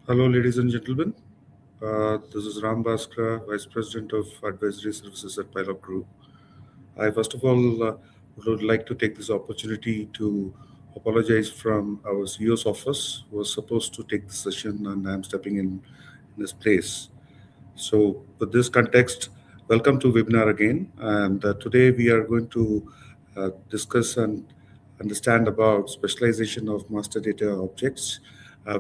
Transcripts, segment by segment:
Hello, ladies and gentlemen. This is Ram Basra, Vice President of Advisory Services at Pylog Group. I first of all would like to take this opportunity to apologize from our CEO's office, who was supposed to take the session, and I'm stepping in his place. So, with this context, welcome to webinar again. And today we are going to discuss and understand about specialization of master data objects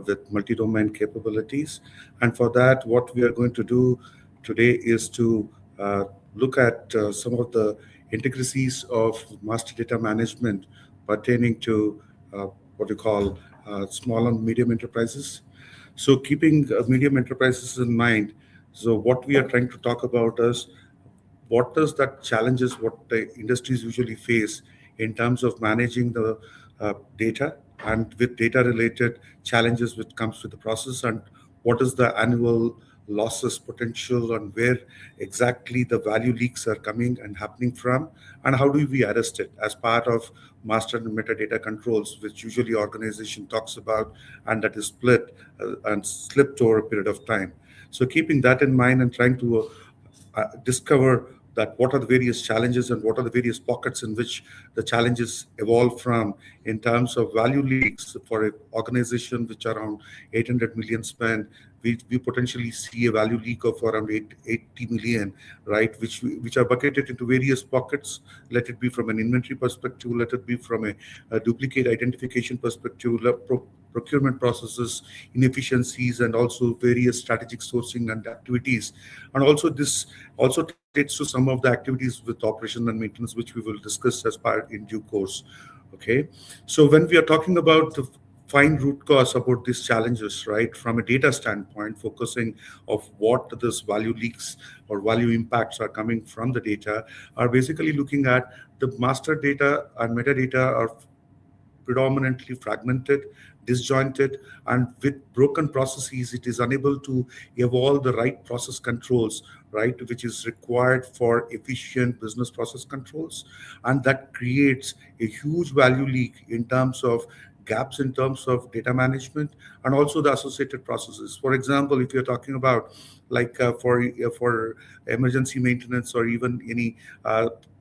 with multi-domain capabilities. And for that, what we are going to do today is to look at some of the intricacies of master data management pertaining to what we call small and medium enterprises. So, keeping medium enterprises in mind, so what we are trying to talk about is what does that challenges what the industries usually face in terms of managing the data and with data related challenges which comes with the process, and what is the annual losses potential and where exactly the value leaks are coming and happening from, and how do we arrest it as part of master and metadata controls, which usually organization talks about, and that is split and slipped over a period of time. So keeping that in mind and trying to discover that what are the various challenges and what are the various pockets in which the challenges evolve from in terms of value leaks for an organization which are around 800 million spend. We potentially see a value leak of around 80 million, right, which are bucketed into various pockets. Let it be from an inventory perspective, let it be from a duplicate identification perspective, procurement processes, inefficiencies, and also various strategic sourcing and activities. And also this also relates to some of the activities with operation and maintenance, which we will discuss as part in due course. Okay, so when we are talking about the find root cause about these challenges, right, from a data standpoint, focusing of what this value leaks or value impacts are coming from the data, are basically looking at the master data and metadata are predominantly fragmented, disjointed, and with broken processes, it is unable to evolve the right process controls, right, which is required for efficient business process controls. And that creates a huge value leak in terms of gaps in terms of data management and also the associated processes. For example, if you're talking about like for emergency maintenance or even any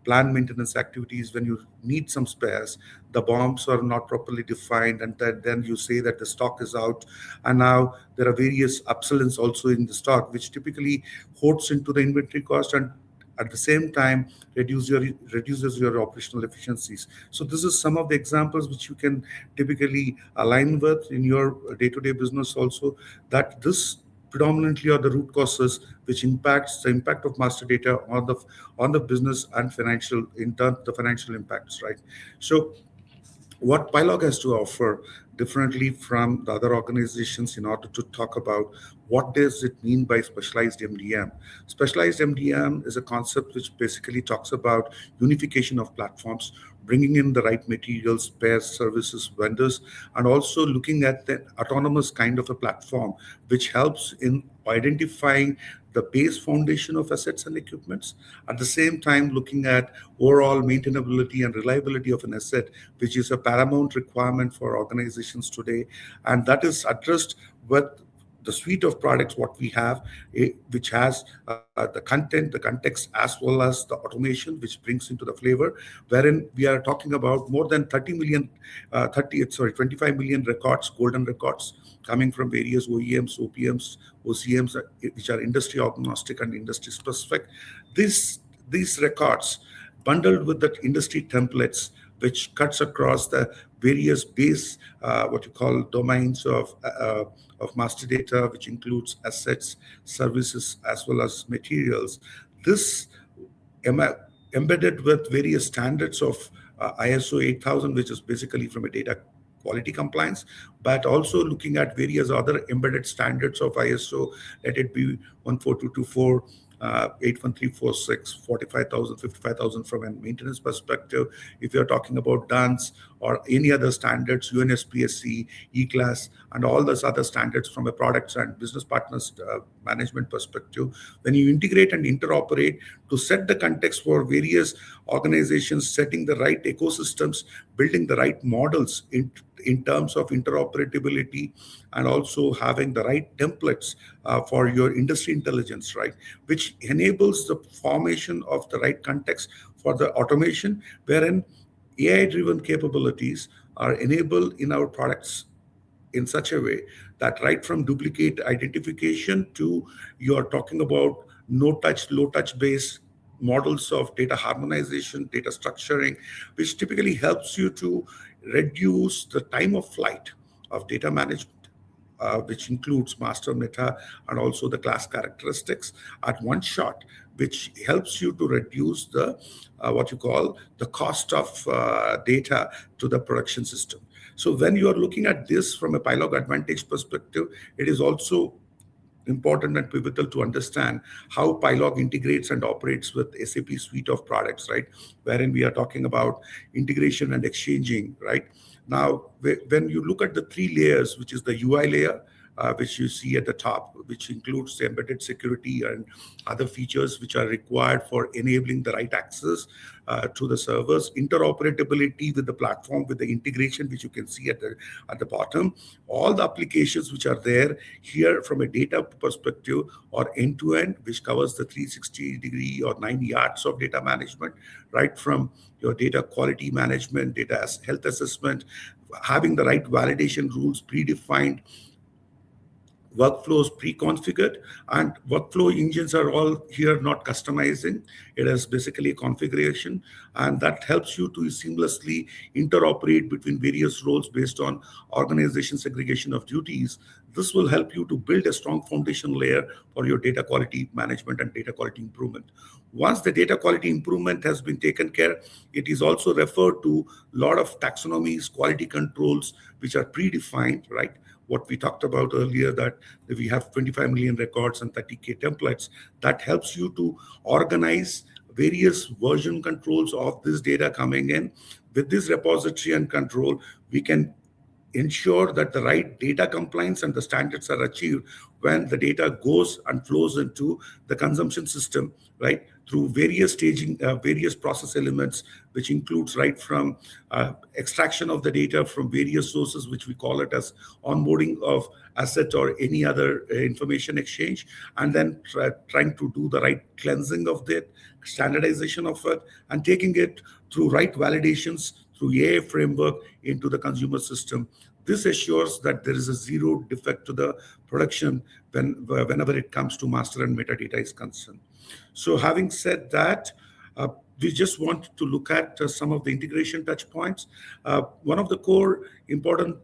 planned maintenance activities, when you need some spares, the bombs are not properly defined, and then you say that the stock is out, and now there are various obsolescence also in the stock, which typically hoards into the inventory cost and at the same time reduces your operational efficiencies. So this is some of the examples which you can typically align with in your day-to-day business also, that this predominantly are the root causes which impacts the impact of master data on the business and financial in turn the financial impacts, right? So what PiLog has to offer differently from the other organizations in order to talk about what does it mean by specialized MDM. Specialized MDM is a concept which basically talks about unification of platforms, bringing in the right materials, pairs, services, vendors, and also looking at the autonomous kind of a platform which helps in identifying the base foundation of assets and equipments, at the same time looking at overall maintainability and reliability of an asset, which is a paramount requirement for organizations today. And that is addressed with the suite of products what we have, which has the content, the context, as well as the automation, which brings into the flavor, wherein we are talking about more than 30 million, 25 million records, golden records, coming from various OEMs, OPMs, OCMs, which are industry agnostic and industry specific. These records bundled with that industry templates, which cuts across the various base, what you call domains of master data, which includes assets, services, as well as materials. This em- embedded with various standards of ISO 8000, which is basically from a data quality compliance, but also looking at various other embedded standards of ISO, let it be 14224, 81346, 45,000, 55,000 from a maintenance perspective. If you're talking about DUNS or any other standards, UNSPSC, E-Class, and all those other standards from a products and business partners management perspective, when you integrate and interoperate to set the context for various organizations, setting the right ecosystems, building the right models in terms of interoperability, and also having the right templates for your industry intelligence, right, which enables the formation of the right context for the automation, wherein AI-driven capabilities are enabled in our products in such a way that right from duplicate identification to you are talking about no touch, low touch based models of data harmonization, data structuring, which typically helps you to reduce the time of flight of data management, which includes master, meta, and also the class characteristics at one shot, which helps you to reduce the what you call the cost of data to the production system. So when you are looking at this from a PiLog advantage perspective, it is also important and pivotal to understand how PiLog integrates and operates with SAP suite of products, right? Wherein we are talking about integration and exchanging, right? Now, when you look at the three layers, which is the UI layer, which you see at the top, which includes the embedded security and other features which are required for enabling the right access to the servers, interoperability with the platform, with the integration, which you can see at the bottom, all the applications which are there here from a data perspective or end to end, which covers the 360-degree or 9 yards of data management, right from your data quality management, data health assessment, having the right validation rules predefined, workflows pre-configured, and workflow engines are all here not customizing. It is basically a configuration, and that helps you to seamlessly interoperate between various roles based on organization segregation of duties. This will help you to build a strong foundation layer for your data quality management and data quality improvement. Once the data quality improvement has been taken care, it is also referred to a lot of taxonomies, quality controls, which are predefined, right? What we talked about earlier, that we have 25 million records and 30K templates, that helps you to organize various version controls of this data coming in. With this repository and control, we can ensure that the right data compliance and the standards are achieved when the data goes and flows into the consumption system, right, through various staging, various process elements, which includes right from extraction of the data from various sources, which we call it as onboarding of asset or any other information exchange, and then trying to do the right cleansing of that, standardization of it, and taking it through right validations through AI framework into the consumer system. This assures that there is a zero defect to the production whenever it comes to master and metadata is concerned. So having said that, we just want to look at some of the integration touch points. One of the core important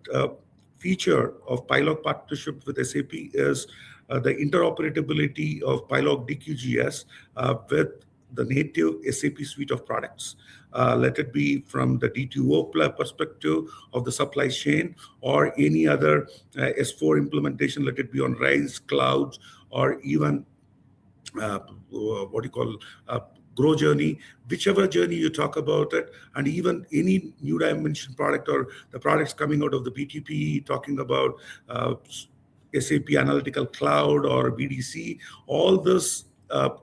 feature of PiLog partnership with SAP is the interoperability of PiLog DQGS with the native SAP suite of products. Let it be from the D2O perspective of the supply chain or any other S4 implementation, let it be on RISE, clouds, or even what you call grow journey, whichever journey you talk about it, and even any new dimension product or the products coming out of the BTP, talking about SAP Analytical Cloud or BDC, all those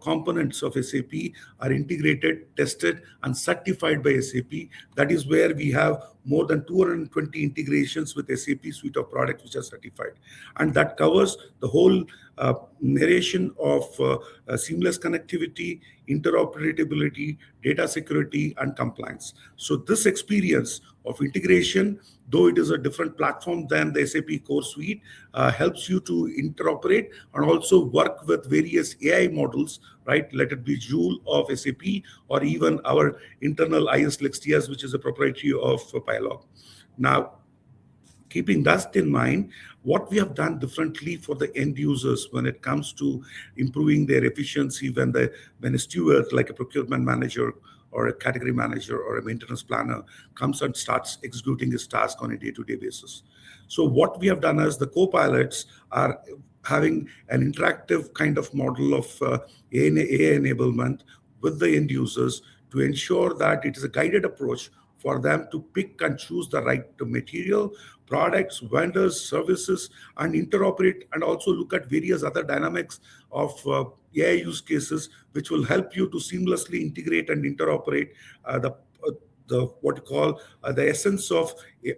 components of SAP are integrated, tested, and certified by SAP. That is where we have more than 220 integrations with SAP suite of products which are certified. And that covers the whole narration of seamless connectivity, interoperability, data security, and compliance. So this experience of integration, though it is a different platform than the SAP core suite, helps you to interoperate and also work with various AI models, right? Let it be Joule of SAP or even our internal ISLXTS, which is a proprietary of PiLog. Now, keeping that in mind, what we have done differently for the end users when it comes to improving their efficiency when a steward, like a procurement manager or a category manager or a maintenance planner, comes and starts executing his task on a day-to-day basis. So what we have done is the co-pilots are having an interactive kind of model of AI enablement with the end users to ensure that it is a guided approach for them to pick and choose the right material, products, vendors, services, and interoperate, and also look at various other dynamics of AI use cases, which will help you to seamlessly integrate and interoperate the what you call the essence of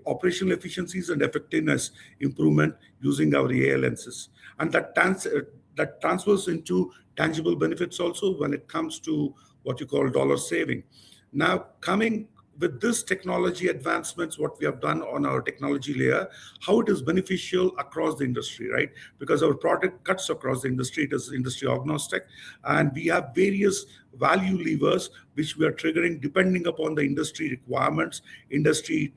operational efficiencies and effectiveness improvement using our AI lenses. And that transfers into tangible benefits also when it comes to what you call dollar saving. Now, coming with this technology advancements, what we have done on our technology layer, how it is beneficial across the industry, right? Because our product cuts across the industry, it is industry agnostic, and we have various value levers which we are triggering depending upon the industry requirements, industry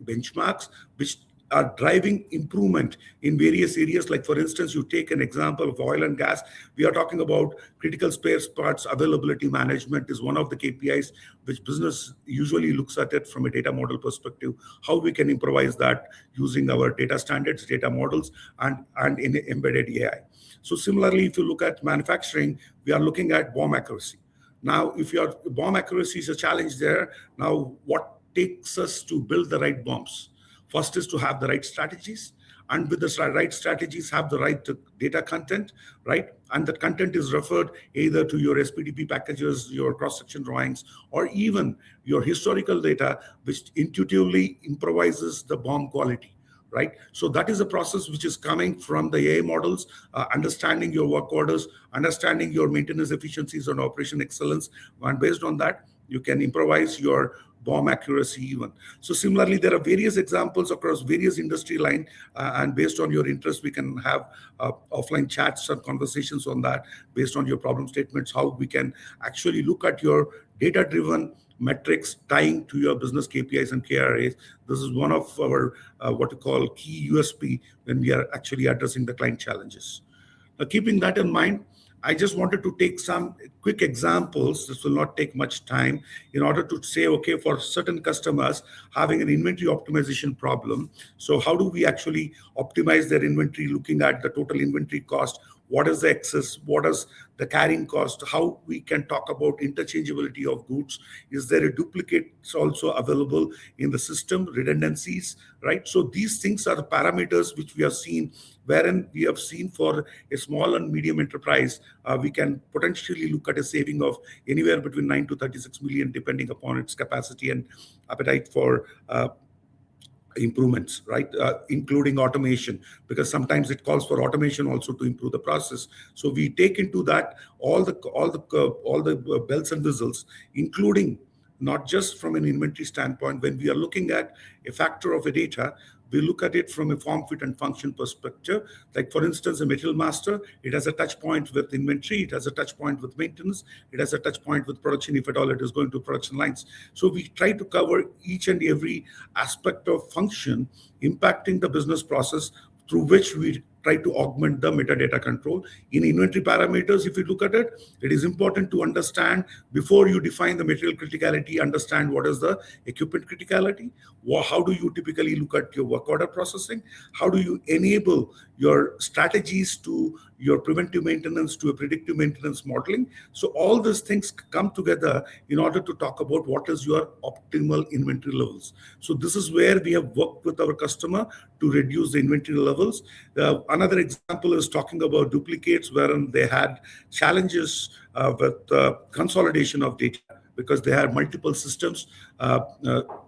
benchmarks, which are driving improvement in various areas. Like, for instance, you take an example of oil and gas. We are talking about critical spare parts availability management is one of the KPIs which business usually looks at it from a data model perspective, how we can improvise that using our data standards, data models, and in embedded AI. So similarly, if you look at manufacturing, we are looking at bomb accuracy. Now, if your bomb accuracy is a challenge there, now what takes us to build the right bombs? First is to have the right strategies, and with the right strategies, have the right data content, right? And that content is referred either to your SPDP packages, your cross-section drawings, or even your historical data, which intuitively improvises the bomb quality, right? So that is a process which is coming from the AI models, understanding your work orders, understanding your maintenance efficiencies and operation excellence, and based on that, you can improvise your bomb accuracy even. So similarly, there are various examples across various industry line, and based on your interest, we can have offline chats and conversations on that based on your problem statements, how we can actually look at your data-driven metrics tying to your business KPIs and KRAs. This is one of our what we call key USP when we are actually addressing the client challenges. Now, keeping that in mind, I just wanted to take some quick examples. This will not take much time in order to say, okay, for certain customers having an inventory optimization problem. So how do we actually optimize their inventory, looking at the total inventory cost? What is the excess? What is the carrying cost? How we can talk about interchangeability of goods? Is there a duplicate also available in the system? Redundancies, right? So these things are the parameters which we have seen, wherein we have seen for a small and medium enterprise, we can potentially look at a saving of anywhere between 9 to 36 million, depending upon its capacity and appetite for improvements, right? Including automation, because sometimes it calls for automation also to improve the process. So we take into that all the bells and whistles, including not just from an inventory standpoint. When we are looking at a factor of a data, we look at it from a form, fit, and function perspective. Like, for instance, a material master, it has a touch point with inventory, it has a touch point with maintenance, it has a touch point with production, if at all it is going to production lines. So we try to cover each and every aspect of function impacting the business process, through which we try to augment the metadata control. In inventory parameters, if you look at it, it is important to understand, before you define the material criticality, understand what is the equipment criticality. How do you typically look at your work order processing? How do you enable your strategies to your preventive maintenance to a predictive maintenance modeling? So all these things come together in order to talk about what is your optimal inventory levels. So this is where we have worked with our customer to reduce the inventory levels. Another example is talking about duplicates, wherein they had challenges with consolidation of data, because they had multiple systems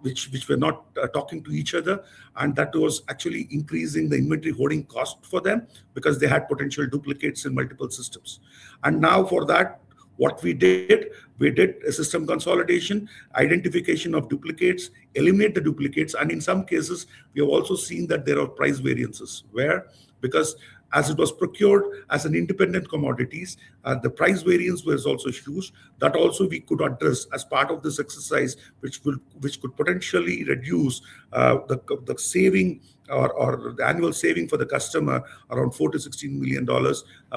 which were not talking to each other, and that was actually increasing the inventory holding cost for them, because they had potential duplicates in multiple systems. And now for that, what we did a system consolidation, identification of duplicates, eliminate the duplicates, and in some cases, we have also seen that there are price variances. Where? Because as it was procured as an independent commodities, the price variance was also huge. That also we could address as part of this exercise, which could potentially reduce the saving or the annual saving for the customer around $4 to $16 million.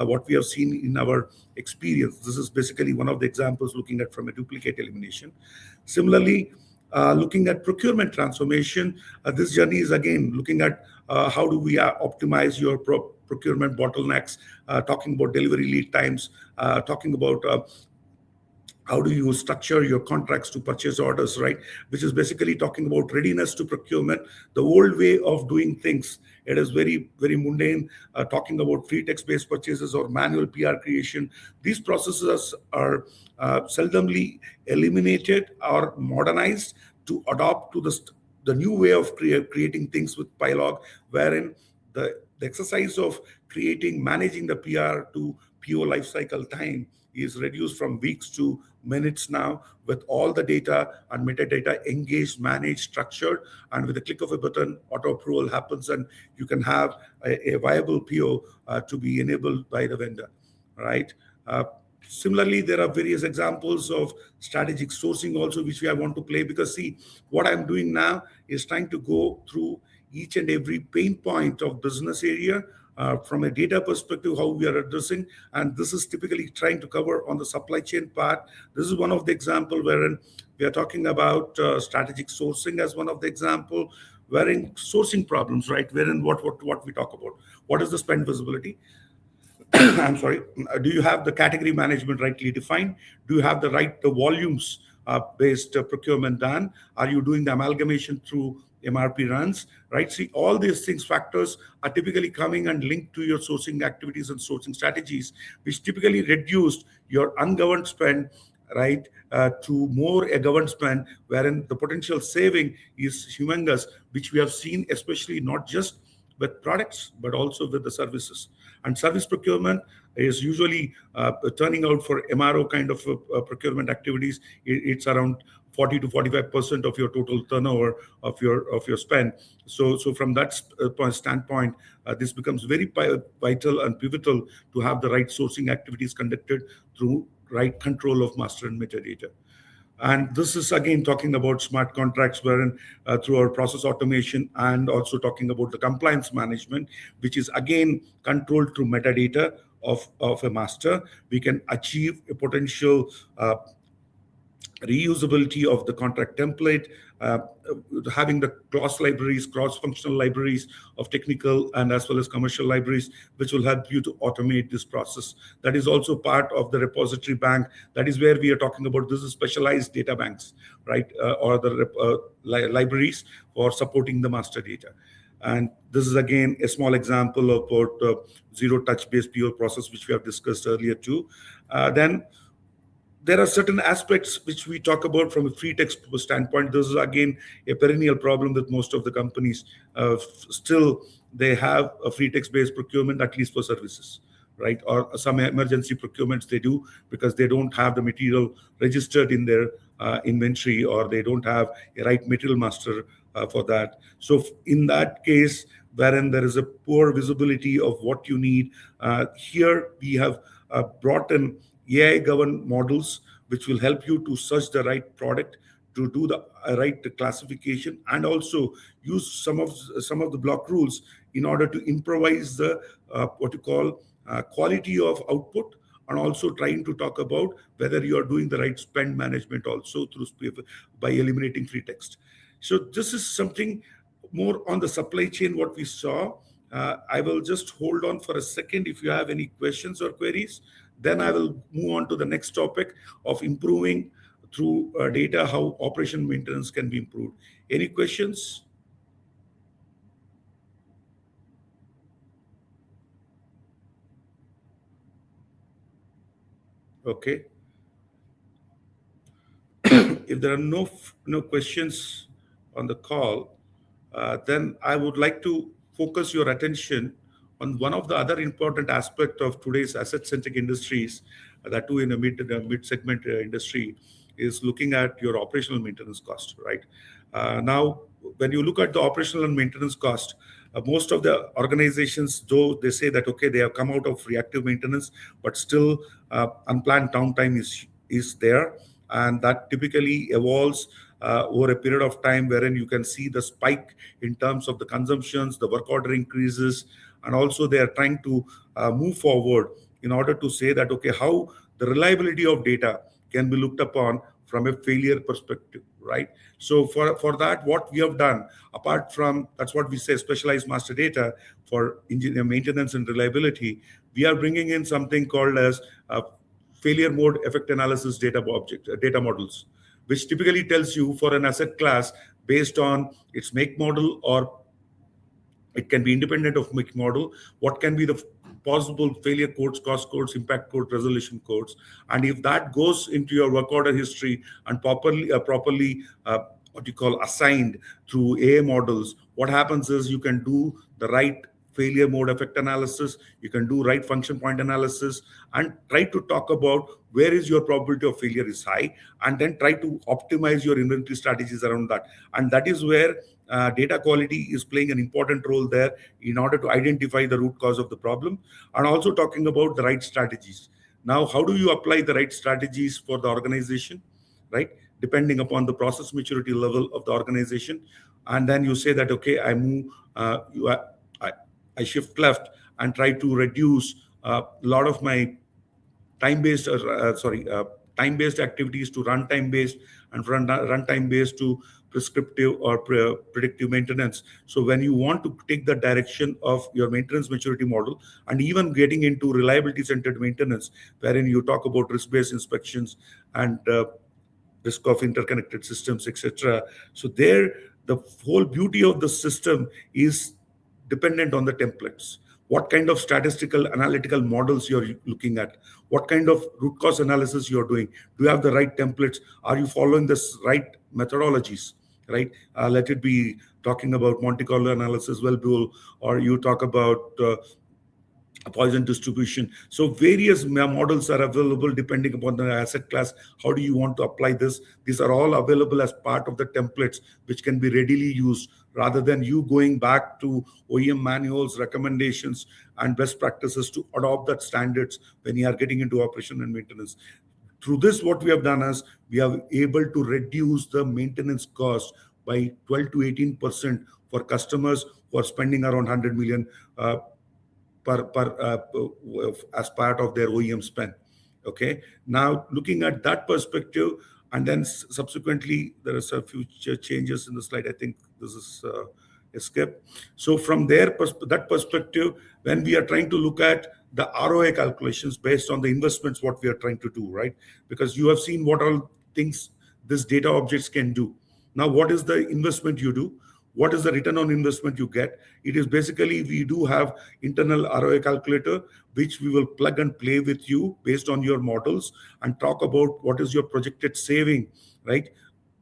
What we have seen in our experience. This is basically one of the examples looking at from a duplicate elimination. Similarly, looking at procurement transformation, this journey is again looking at how do we optimize your procurement bottlenecks, talking about delivery lead times, talking about how do you structure your contracts to purchase orders, right? Which is basically talking about readiness to procurement, the old way of doing things. It is very, very mundane, talking about free text-based purchases or manual PR creation. These processes are seldomly eliminated or modernized to adopt to the new way of creating things with PiLog, wherein the exercise of managing the PR to PO lifecycle time is reduced from weeks to minutes now, with all the data and metadata engaged, managed, structured, and with the click of a button, auto approval happens, and you can have a viable PO to be enabled by the vendor, right? Similarly, there are various examples of strategic sourcing also, which I want to play, because see, what I'm doing now is trying to go through each and every pain point of business area from a data perspective, how we are addressing. And this is typically trying to cover on the supply chain part. This is one of the example wherein we are talking about strategic sourcing as one of the example, wherein sourcing problems, right? Wherein what we talk about, what is the spend visibility? I'm sorry. Do you have the category management rightly defined? Do you have the volumes based procurement done? Are you doing the amalgamation through MRP runs, right? See, all these things, factors are typically coming and linked to your sourcing activities and sourcing strategies, which typically reduced your ungoverned spend, right, to more a governed spend, wherein the potential saving is humongous, which we have seen, especially not just with products, but also with the services. And service procurement is usually turning out for MRO kind of procurement activities. It's around 40 to 45% of your total turnover of your spend. So from that standpoint, this becomes very vital and pivotal to have the right sourcing activities conducted through right control of master and metadata. And this is again talking about smart contracts, wherein through our process automation, and also talking about the compliance management, which is again controlled through metadata of a master, we can achieve a potential reusability of the contract template, having the cross-functional libraries of technical and as well as commercial libraries, which will help you to automate this process. That is also part of the repository bank. That is where we are talking about. This is specialized data banks, right? Or the libraries for supporting the master data. And this is again a small example about zero-touch based PO process, which we have discussed earlier too. Then there are certain aspects which we talk about from a free text standpoint. This is again a perennial problem with most of the companies. Still, they have a free text based procurement, at least for services, right? Or some emergency procurements they do because they don't have the material registered in their inventory, or they don't have a right material master for that. So in that case, wherein there is a poor visibility of what you need, here we have brought in AI-governed models, which will help you to search the right product, to do the right classification, and also use some of the block rules in order to improvise the what you call quality of output, and also trying to talk about whether you are doing the right spend management also through by eliminating free text. So this is something more on the supply chain what we saw. I will just hold on for a second if you have any questions or queries. Then I will move on to the next topic of improving through data, how operation maintenance can be improved. Any questions? Okay. If there are no questions on the call, then I would like to focus your attention on one of the other important aspect of today's asset-centric industries, that too in a mid-segment industry, is looking at your operational maintenance cost, right? Now, when you look at the operational and maintenance cost, most of the organizations, though they say that, okay, they have come out of reactive maintenance, but still unplanned downtime is there. And that typically evolves over a period of time, wherein you can see the spike in terms of the consumptions, the work order increases, and also they are trying to move forward in order to say that, okay, how the reliability of data can be looked upon from a failure perspective, right? So for that, what we have done, apart from, that's what we say, specialized master data for engineer maintenance and reliability, we are bringing in something called as failure mode effect analysis data models, which typically tells you for an asset class based on its make model, or it can be independent of make model, what can be the possible failure codes, cost codes, impact code, resolution codes. And if that goes into your work order history and properly what you call assigned through AI models, what happens is you can do the right failure mode effect analysis, you can do right function point analysis, and try to talk about where is your probability of failure is high, and then try to optimize your inventory strategies around that. And that is where data quality is playing an important role there in order to identify the root cause of the problem, and also talking about the right strategies. Now, how do you apply the right strategies for the organization, right? Depending upon the process maturity level of the organization. And then you say that, okay, I move, I shift left and try to reduce a lot of my time-based, time-based activities to runtime-based, and from runtime-based to prescriptive or predictive maintenance. So when you want to take the direction of your maintenance maturity model, and even getting into reliability-centered maintenance, wherein you talk about risk-based inspections and risk of interconnected systems, etc. So there, the whole beauty of the system is dependent on the templates. What kind of statistical analytical models you're looking at, what kind of root cause analysis you're doing, do you have the right templates, are you following this right methodologies, right? Let it be talking about Monte Carlo analysis, well, or you talk about Poisson distribution. So various models are available depending upon the asset class. How do you want to apply this? These are all available as part of the templates, which can be readily used, rather than you going back to OEM manuals, recommendations, and best practices to adopt that standards when you are getting into operation and maintenance. Through this, what we have done is we are able to reduce the maintenance cost by 12 to 18% for customers who are spending around 100 million as part of their OEM spend. Okay. Now, looking at that perspective, and then subsequently there are a few changes in the slide. I think this is a skip. So from that perspective, when we are trying to look at the ROI calculations based on the investments, what we are trying to do, right? Because you have seen what all things this data objects can do. Now, what is the investment you do? What is the return on investment you get? It is basically, we do have internal ROI calculator, which we will plug and play with you based on your models and talk about what is your projected saving, right,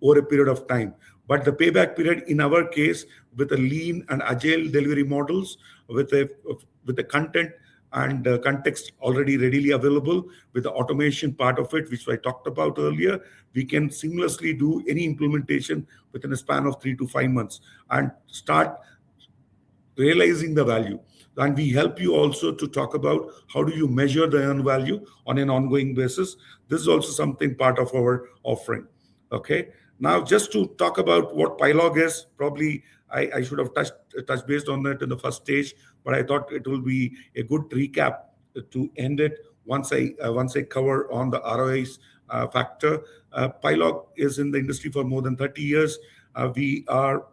over a period of time. But the payback period in our case, with a lean and agile delivery models, with the content and context already readily available, with the automation part of it, which I talked about earlier, we can seamlessly do any implementation within a span of 3 to 5 months and start realizing the value. And we help you also to talk about how do you measure the earned value on an ongoing basis. This is also something part of our offering. Okay. Now, just to talk about what PiLog is, probably I should have touched based on that in the first stage, but I thought it will be a good recap to end it once I cover on the ROIs factor. PiLog is in the industry for more than 30 years. We are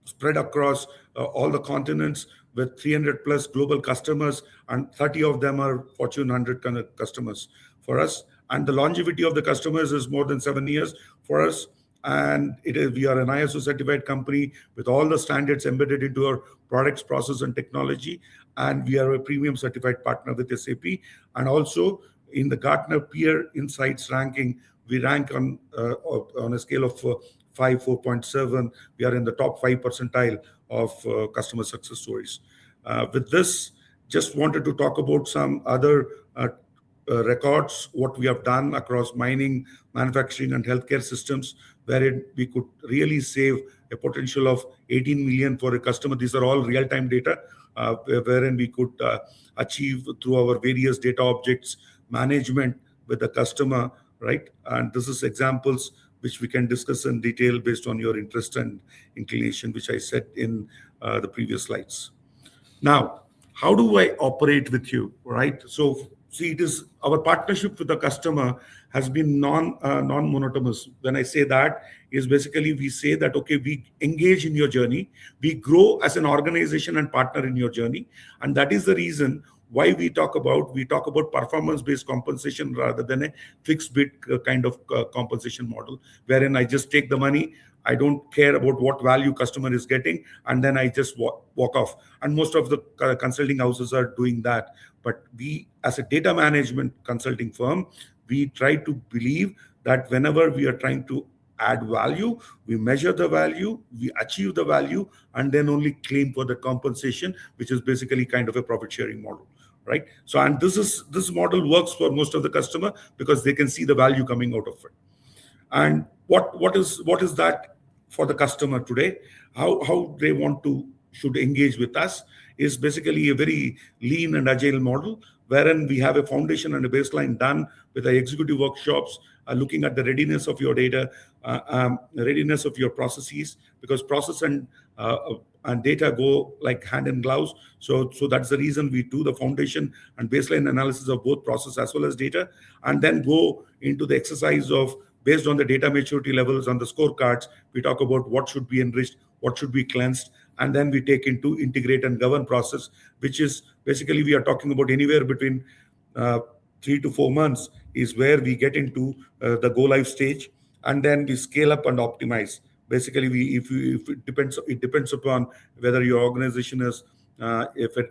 spread across all the continents with 300 plus global customers, and 30 of them are Fortune 100 kind of customers for us. And the longevity of the customers is more than 7 years for us. And we are an ISO certified company with all the standards embedded into our products, process, and technology. And we are a premium certified partner with SAP. And also in the Gartner Peer Insights ranking, we rank on a scale of 4.7. We are in the top 5 percentile of customer success stories. With this, just wanted to talk about some other records, what we have done across mining, manufacturing, and healthcare systems, wherein we could really save a potential of 18 million for a customer. These are all real-time data, wherein we could achieve through our various data objects management with the customer, right? And this is examples which we can discuss in detail based on your interest and inclination, which I said in the previous slides. Now, how do I operate with you, right? So, see, it is our partnership with the customer has been non-monotonous. When I say that, is basically we say that, okay, we engage in your journey, we grow as an organization and partner in your journey. And that is the reason why we talk about performance based compensation rather than a fixed bid kind of compensation model, wherein I just take the money, I don't care about what value customer is getting, and then I just walk off. And most of the consulting houses are doing that. But we, as a data management consulting firm, we try to believe that whenever we are trying to add value, we measure the value, we achieve the value, and then only claim for the compensation, which is basically kind of a profit sharing model, right? So, and this model works for most of the customer because they can see the value coming out of it. And what is that for the customer today? How they want to should engage with us is basically a very lean and agile model, wherein we have a foundation and a baseline done with the executive workshops, looking at the readiness of your data, readiness of your processes, because process and data go like hand in gloves. So that's the reason we do the foundation and baseline analysis of both process as well as data, and then go into the exercise of, based on the data maturity levels on the scorecards, we talk about what should be enriched, what should be cleansed, and then we take into integrate and govern process, which is basically we are talking about anywhere between uh, 3 to 4 months is where we get into the go live stage, and then we scale up and optimize. Basically, if it depends upon whether your organization is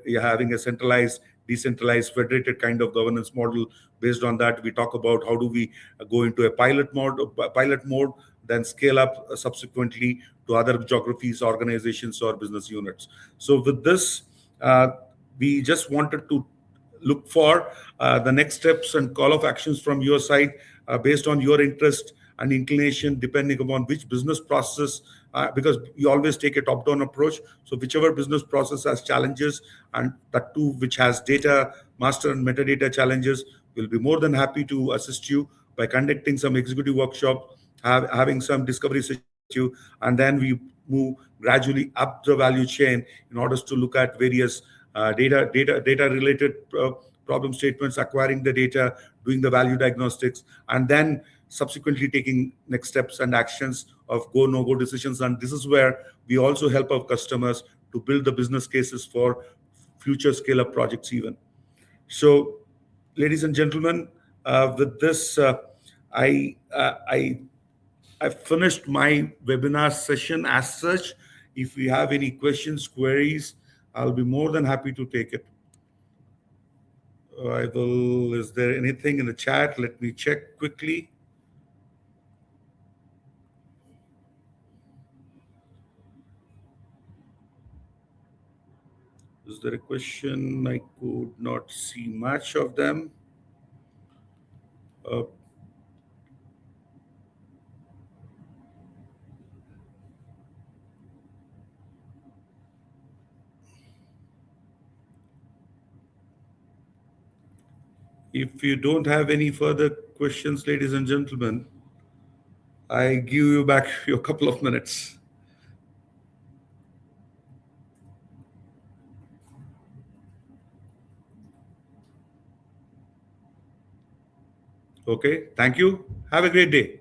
you're having a centralized, decentralized, federated kind of governance model. Based on that, we talk about how do we go into a pilot mode, then scale up subsequently to other geographies, organizations, or business units. So with this, uh, we just wanted to look for the next steps and call of actions from your side, based on your interest and inclination, depending upon which business process, because you always take a top-down approach. So whichever business process has challenges, and that too which has data master and metadata challenges, we'll be more than happy to assist you by conducting some executive workshop, having some discovery session with you, and then we move gradually up the value chain in order to look at various data related problem statements, acquiring the data, doing the value diagnostics, and then subsequently taking next steps and actions of go no go decisions. And this is where we also help our customers to build the business cases for future scale up projects even. So, ladies and gentlemen, with this, I finished my webinar session as such. If you have any questions, queries, I'll be more than happy to take it. I will. Is there anything in the chat? Let me check quickly. Is there a question? I could not see much of them. Uh, if you don't have any further questions, ladies and gentlemen, I give you back your couple of minutes. Okay, thank you. Have a great day.